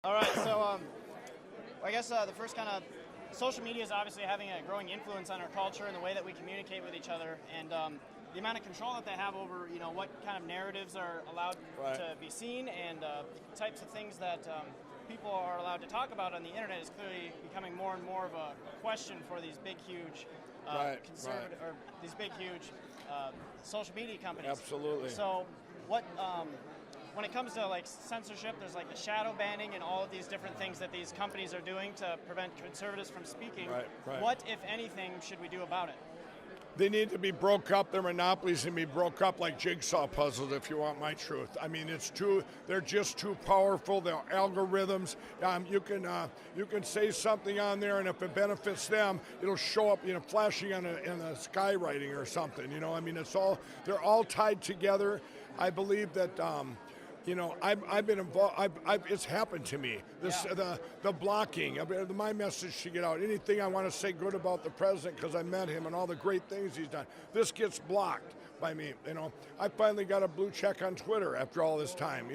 All right, so I guess the first kind of social media is obviously having a growing influence on our culture and the way that we communicate with each other, and the amount of control that they have over, what kind of narratives are allowed to be seen, and the types of things that people are allowed to talk about on the internet is clearly becoming more and more of a question for these big, huge conservative or these big, huge social media companies. Absolutely. So, what? When it comes to like censorship, there's like the shadow banning and all of these different things that these companies are doing to prevent conservatives from speaking. Right. What, if anything, should we do about it? They need to be broke up. Their monopolies need to be broke up like jigsaw puzzles, if you want my truth. I mean, they're just too powerful. Their algorithms. You can say something on there, and if it benefits them, it'll show up, flashing in a skywriting or something. I mean, they're all tied together. I believe that. I've been involved. It's happened to me. The blocking. My message to get out. Anything I want to say good about the president because I met him and all the great things he's done. This gets blocked by me. I finally got a blue check on Twitter after all this time.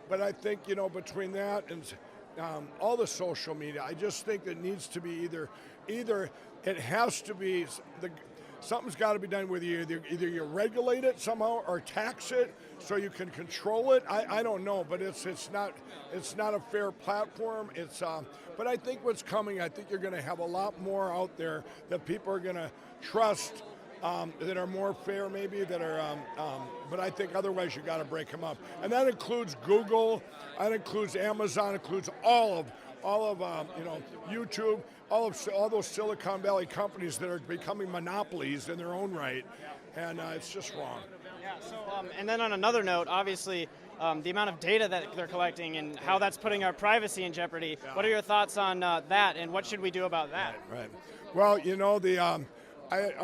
But I think between that and all the social media, I just think it needs to be either it has to be something's got to be done with you. Either you regulate it somehow or tax it so you can control it. I don't know, but it's not a fair platform. But I think what's coming, I think you're going to have a lot more out there that people are going to trust that are more fair, maybe that are. But I think otherwise you got to break them up, and that includes Google, that includes Amazon, includes all of YouTube, all those Silicon Valley companies that are becoming monopolies in their own right, and it's just wrong. Yeah. So, and then on another note, obviously, the amount of data that they're collecting and how that's putting our privacy in jeopardy. Yeah. What are your thoughts on that, and what should we do about that? Right. Well,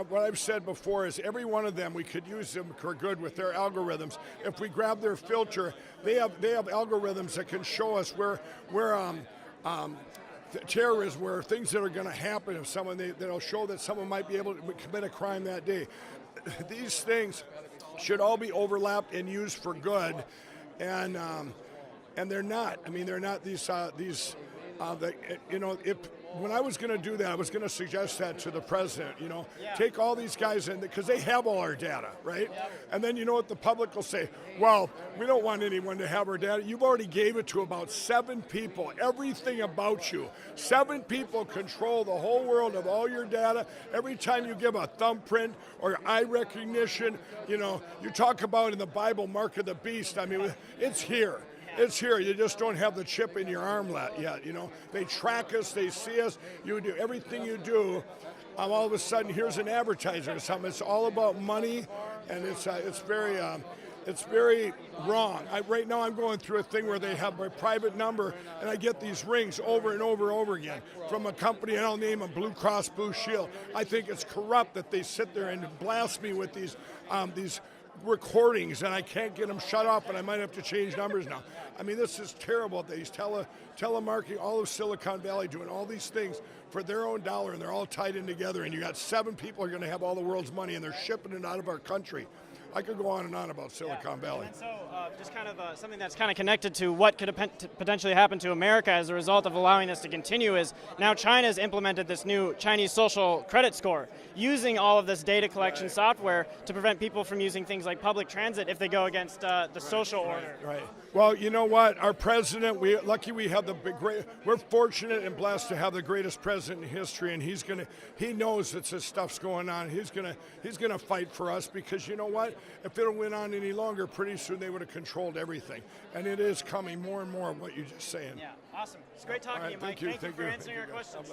what I've said before is every one of them, we could use them for good with their algorithms. If we grab their filter, they have algorithms that can show us where terrorism, where things that are going to happen if that'll show that someone might be able to commit a crime that day. These things should all be overlapped and used for good, and they're not. I mean, they're not these. When I was going to do that, I was going to suggest that to the president, take all these guys in, because they have all our data, right? Yeah. And then you know what the public will say? Well, we don't want anyone to have our data. You've already gave it to about 7 people, everything about you. 7 people control the whole world of all your data. Every time you give a thumbprint or eye recognition, you talk about in the Bible, mark of the beast. I mean, it's here. It's here. You just don't have the chip in your arm yet. They track us. They see us. You do everything you do. All of a sudden, here's an advertiser or something. It's all about money, and it's very wrong. Right now, I'm going through a thing where they have my private number, and I get these rings over and over and over again from a company, and I'll name them Blue Cross Blue Shield. I think it's corrupt that they sit there and blast me with these recordings, and I can't get them shut off, and I might have to change numbers now. I mean, this is terrible. These telemarketing, all of Silicon Valley doing all these things for their own dollar, and they're all tied in together, and you got 7 people who are going to have all the world's money, and they're shipping it out of our country. I could go on and on about Silicon Valley. And so just kind of something that's kind of connected to what could potentially happen to America as a result of allowing this to continue is now China's implemented this new Chinese social credit score, using all of this data collection software to prevent people from using things like public transit if they go against the social order. Right. Well, you know what? Our president, we're fortunate and blessed to have the greatest president in history, and he knows that this stuff's going on. He's gonna fight for us, because you know what? If it went on any longer, pretty soon they would have controlled everything. And it is coming more and more of what you're just saying. Yeah, awesome. It's great talking to you, Mike. Thank you for answering our questions.